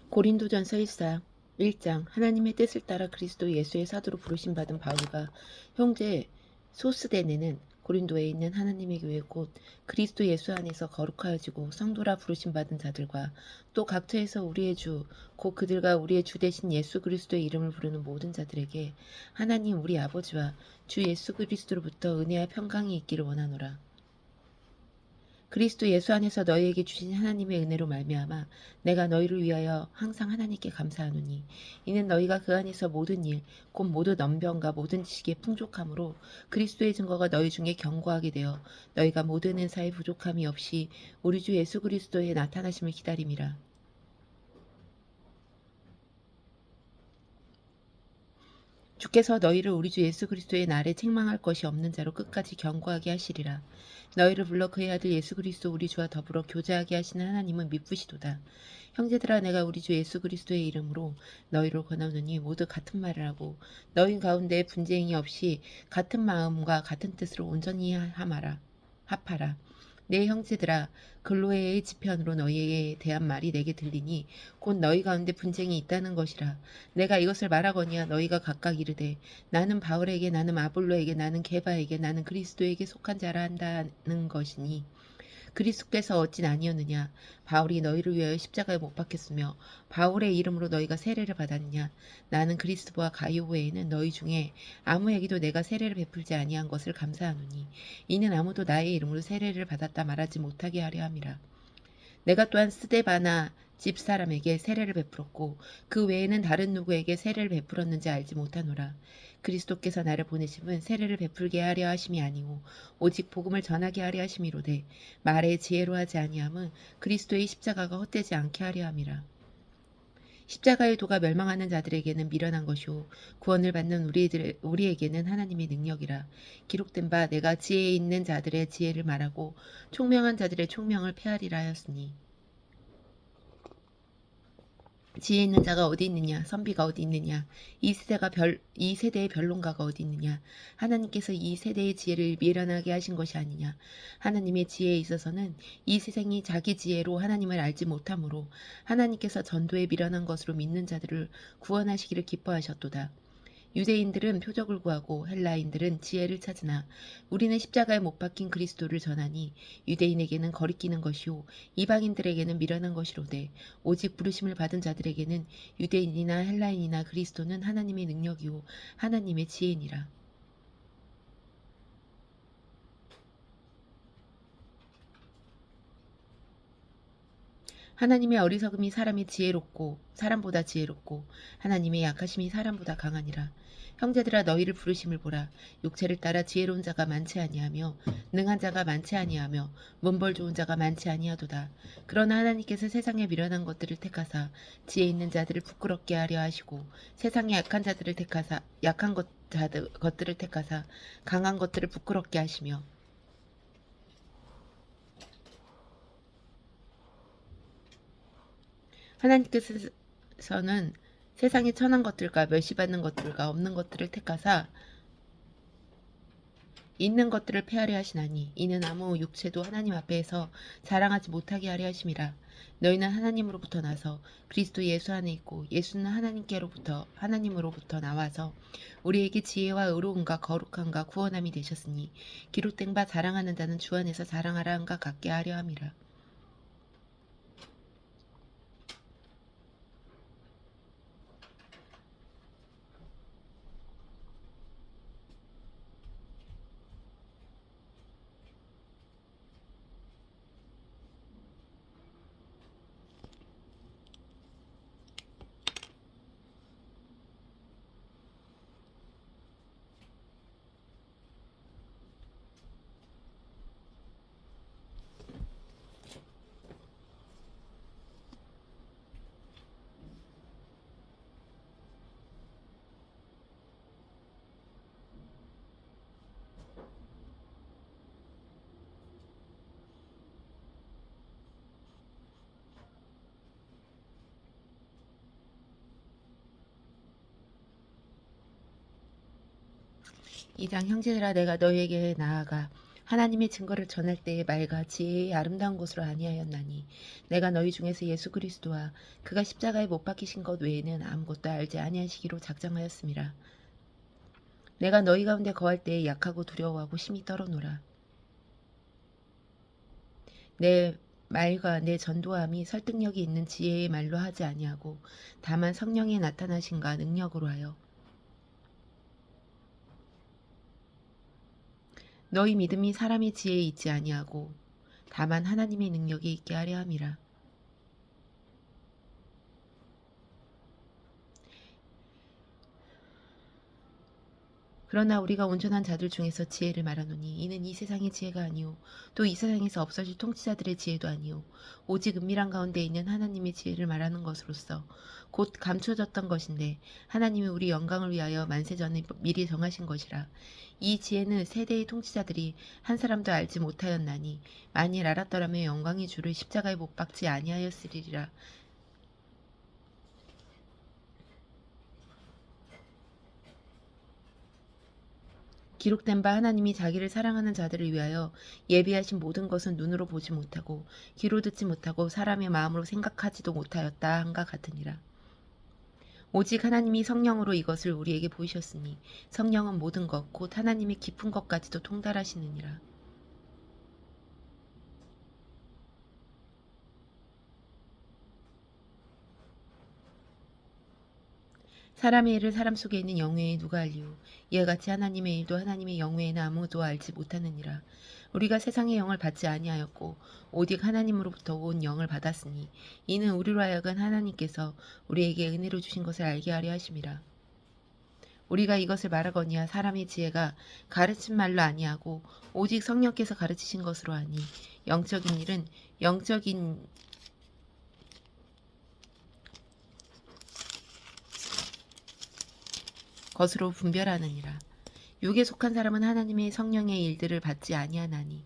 고린도전서 1장 하나님의 뜻을 따라 그리스도 예수의 사도로 부르심 받은 바울과 형제 소스데네는 고린도에 있는 하나님의 교회 곧 그리스도 예수 안에서 거룩하여지고 성도라 부르심 받은 자들과 또 각처에서 우리의 주 곧 그들과 우리의 주 대신 예수 그리스도의 이름을 부르는 모든 자들에게 하나님 우리 아버지와 주 예수 그리스도로부터 은혜와 평강이 있기를 원하노라. 그리스도 예수 안에서 너희에게 주신 하나님의 은혜로 말미암아 내가 너희를 위하여 항상 하나님께 감사하노니 이는 너희가 그 안에서 모든 일 곧 모든 언변과 모든 지식의 풍족함으로 그리스도의 증거가 너희 중에 견고하게 되어 너희가 모든 은사에 부족함이 없이 우리 주 예수 그리스도의 나타나심을 기다림이라. 주께서 너희를 우리 주 예수 그리스도의 날에 책망할 것이 없는 자로 끝까지 견고하게 하시리라. 너희를 불러 그의 아들 예수 그리스도 우리 주와 더불어 교제하게 하시는 하나님은 미쁘시도다. 형제들아 내가 우리 주 예수 그리스도의 이름으로 너희를 권하노니 모두 같은 말을 하고 너희 가운데 분쟁이 없이 같은 마음과 같은 뜻으로 온전히 합하라. 내 형제들아 글로에의 지편으로 너희에 대한 말이 내게 들리니 곧 너희 가운데 분쟁이 있다는 것이라. 내가 이것을 말하거니와 너희가 각각 이르되 나는 바울에게 나는 아볼로에게 나는 게바에게 나는 그리스도에게 속한 자라 한다는 것이니 그리스도께서 어찌 아니었느냐. 바울이 너희를 위하여 십자가에 못 박혔으며 바울의 이름으로 너희가 세례를 받았느냐. 나는 그리스도와 가이오 외에는 너희 중에 아무에게도 내가 세례를 베풀지 아니한 것을 감사하노니 이는 아무도 나의 이름으로 세례를 받았다 말하지 못하게 하려 함이라. 내가 또한 스데바나 집 사람에게 세례를 베풀었고 그 외에는 다른 누구에게 세례를 베풀었는지 알지 못하노라. 그리스도께서 나를 보내심은 세례를 베풀게 하려 하심이 아니오 오직 복음을 전하게 하려 하심이로되 말에 지혜로 하지 아니함은 그리스도의 십자가가 헛되지 않게 하려 함이라. 십자가의 도가 멸망하는 자들에게는 미련한 것이오 구원을 받는 우리에게는 하나님의 능력이라. 기록된 바 내가 지혜 있는 자들의 지혜를 말하고 총명한 자들의 총명을 폐하리라 하였으니 지혜 있는 자가 어디 있느냐 선비가 어디 있느냐 이 세대의 변론가가 어디 있느냐. 하나님께서 이 세대의 지혜를 미련하게 하신 것이 아니냐. 하나님의 지혜에 있어서는 이 세상이 자기 지혜로 하나님을 알지 못하므로 하나님께서 전도에 미련한 것으로 믿는 자들을 구원하시기를 기뻐하셨도다. 유대인들은 표적을 구하고 헬라인들은 지혜를 찾으나 우리는 십자가에 못 박힌 그리스도를 전하니 유대인에게는 거리끼는 것이요 이방인들에게는 미련한 것이로되 오직 부르심을 받은 자들에게는 유대인이나 헬라인이나 그리스도는 하나님의 능력이요 하나님의 지혜니라. 하나님의 어리석음이 사람보다 지혜롭고 하나님의 약하심이 사람보다 강하니라. 형제들아 너희를 부르심을 보라. 육체를 따라 지혜로운 자가 많지 아니하며 능한 자가 많지 아니하며 문벌 좋은 자가 많지 아니하도다. 그러나 하나님께서 세상에 미련한 것들을 택하사 지혜 있는 자들을 부끄럽게 하려 하시고 세상에 약한 자들을 택하사 것들을 택하사 강한 것들을 부끄럽게 하시며 하나님께서는 세상에 천한 것들과 멸시받는 것들과 없는 것들을 택하사 있는 것들을 폐하려 하시나니 이는 아무 육체도 하나님 앞에서 자랑하지 못하게 하려 하심이라. 너희는 하나님으로부터 나서 그리스도 예수 안에 있고 예수는 하나님으로부터 나와서 우리에게 지혜와 의로움과 거룩함과 구원함이 되셨으니 기록된 바 자랑하는 자는 주 안에서 자랑하라 함과 같게 하려 함이라. 이장 형제들아 내가 너희에게 나아가 하나님의 증거를 전할 때의 말과 지혜의 아름다운 것으로 아니하였나니 내가 너희 중에서 예수 그리스도와 그가 십자가에 못 박히신 것 외에는 아무것도 알지 아니하시기로 작정하였음이라. 내가 너희 가운데 거할 때에 약하고 두려워하고 심히 떨어노라. 내 말과 내 전도함이 설득력이 있는 지혜의 말로 하지 아니하고 다만 성령의 나타나심과 능력으로 하여 너희 믿음이 사람의 지혜에 있지 아니하고 다만 하나님의 능력이 있게 하려 함이라. 그러나 우리가 온전한 자들 중에서 지혜를 말하노니 이는 이 세상의 지혜가 아니요 또 이 세상에서 없어질 통치자들의 지혜도 아니요 오직 은밀한 가운데 있는 하나님의 지혜를 말하는 것으로서 곧 감추어졌던 것인데 하나님이 우리 영광을 위하여 만세 전에 미리 정하신 것이라. 이 지혜는 세대의 통치자들이 한 사람도 알지 못하였나니 만일 알았더라면 영광의 주를 십자가에 못 박지 아니하였으리라. 기록된 바 하나님이 자기를 사랑하는 자들을 위하여 예비하신 모든 것은 눈으로 보지 못하고 귀로 듣지 못하고 사람의 마음으로 생각하지도 못하였다 한가 같으니라. 오직 하나님이 성령으로 이것을 우리에게 보이셨으니 성령은 모든 것 곧 하나님의 깊은 것까지도 통달하시느니라. 사람의 일을 사람 속에 있는 영 외에 누가 알리요. 이와 같이 하나님의 일도 하나님의 영 외에는 아무도 알지 못하느니라. 우리가 세상의 영을 받지 아니하였고 오직 하나님으로부터 온 영을 받았으니 이는 우리로 하여금 하나님께서 우리에게 은혜로 주신 것을 알게 하려 하심이라. 우리가 이것을 말하거니와 사람의 지혜가 가르친 말로 아니하고 오직 성령께서 가르치신 것으로 하니 영적인 일은 영적인 것으로 분별하느니라. 육에 속한 사람은 하나님의 성령의 일들을 받지 아니하나니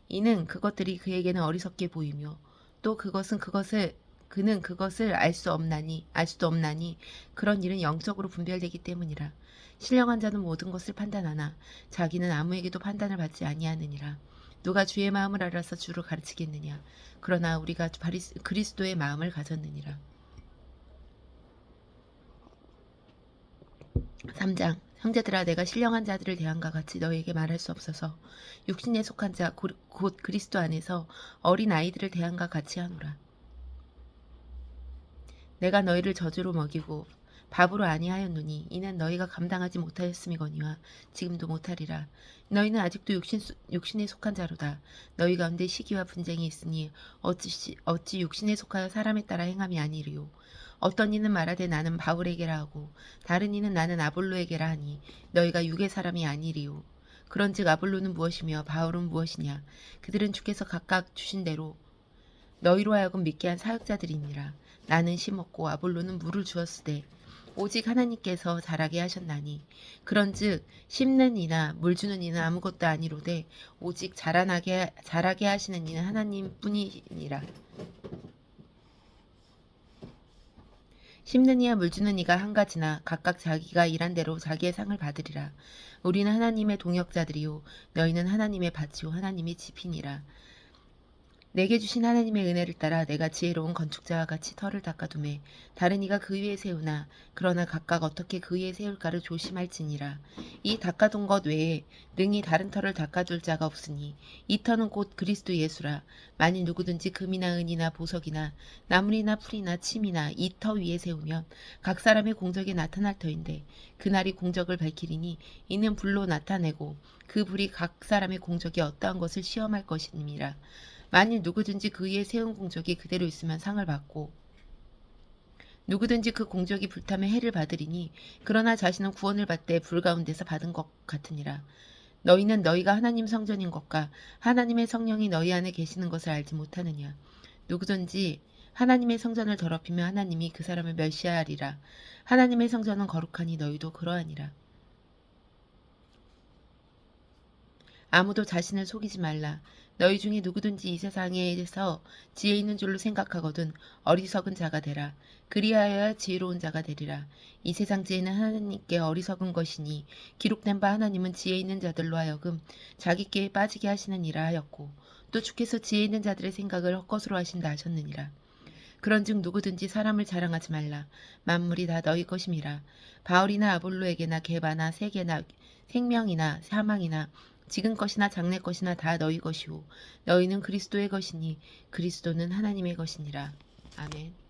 이는 그것들이 그에게는 어리석게 보이며 또 그는 그것을 알 수도 없나니 그런 일은 영적으로 분별되기 때문이라. 신령한 자는 모든 것을 판단하나 자기는 아무에게도 판단을 받지 아니하느니라. 누가 주의 마음을 알아서 주를 가르치겠느냐. 그러나 우리가 그리스도의 마음을 가졌느니라. 3장 형제들아 내가 신령한 자들을 대함과 같이 너희에게 말할 수 없어서 육신에 속한 자 곧 그리스도 안에서 어린 아이들을 대함과 같이 하노라. 내가 너희를 저주로 먹이고 밥으로 아니하였노니 이는 너희가 감당하지 못하였음이거니와 지금도 못하리라. 너희는 아직도 육신에 속한 자로다. 너희 가운데 시기와 분쟁이 있으니 어찌 육신에 속하여 사람에 따라 행함이 아니리요. 어떤 이는 말하되 나는 바울에게라 하고 다른 이는 나는 아볼로에게라 하니 너희가 육의 사람이 아니리요. 그런즉 아볼로는 무엇이며 바울은 무엇이냐. 그들은 주께서 각각 주신 대로 너희로 하여금 믿게 한 사역자들이니라. 나는 심었고 아볼로는 물을 주었으되 오직 하나님께서 자라게 하셨나니 그런즉 심는 이나 물 주는 이는 아무것도 아니로되 오직 자라게 하시는 이는 하나님뿐이니라. 심는 이와 물 주는 이가 한 가지나 각각 자기가 일한 대로 자기의 상을 받으리라. 우리는 하나님의 동역자들이요 너희는 하나님의 밭이요 하나님의 집이니라. 내게 주신 하나님의 은혜를 따라 내가 지혜로운 건축자와 같이 터를 닦아두매 다른 이가 그 위에 세우나 그러나 각각 어떻게 그 위에 세울까를 조심할지니라. 이 닦아둔 것 외에 능히 다른 터를 닦아줄 자가 없으니 이 터는 곧 그리스도 예수라. 만일 누구든지 금이나 은이나 보석이나 나물이나 풀이나 침이나 이 터 위에 세우면 각 사람의 공적이 나타날 터인데 그날이 공적을 밝히리니 이는 불로 나타내고 그 불이 각 사람의 공적이 어떠한 것을 시험할 것임이라. 만일 누구든지 그 위에 세운 공적이 그대로 있으면 상을 받고 누구든지 그 공적이 불타면 해를 받으리니 그러나 자신은 구원을 받되 불 가운데서 받은 것 같으니라. 너희는 너희가 하나님 성전인 것과 하나님의 성령이 너희 안에 계시는 것을 알지 못하느냐. 누구든지 하나님의 성전을 더럽히면 하나님이 그 사람을 멸시하리라. 하나님의 성전은 거룩하니 너희도 그러하니라. 아무도 자신을 속이지 말라. 너희 중에 누구든지 이 세상에서 지혜 있는 줄로 생각하거든 어리석은 자가 되라. 그리하여야 지혜로운 자가 되리라. 이 세상 지혜는 하나님께 어리석은 것이니 기록된 바 하나님은 지혜 있는 자들로 하여금 자기께에 빠지게 하시느니라 하였고 또 주께서 지혜 있는 자들의 생각을 헛것으로 하신다 하셨느니라. 그런즉 누구든지 사람을 자랑하지 말라. 만물이 다 너희 것임이라. 바울이나 아볼로에게나 게바나 세계나 생명이나 사망이나 지금 것이나 장래 것이나 다 너희 것이오. 너희는 그리스도의 것이니 그리스도는 하나님의 것이니라. 아멘.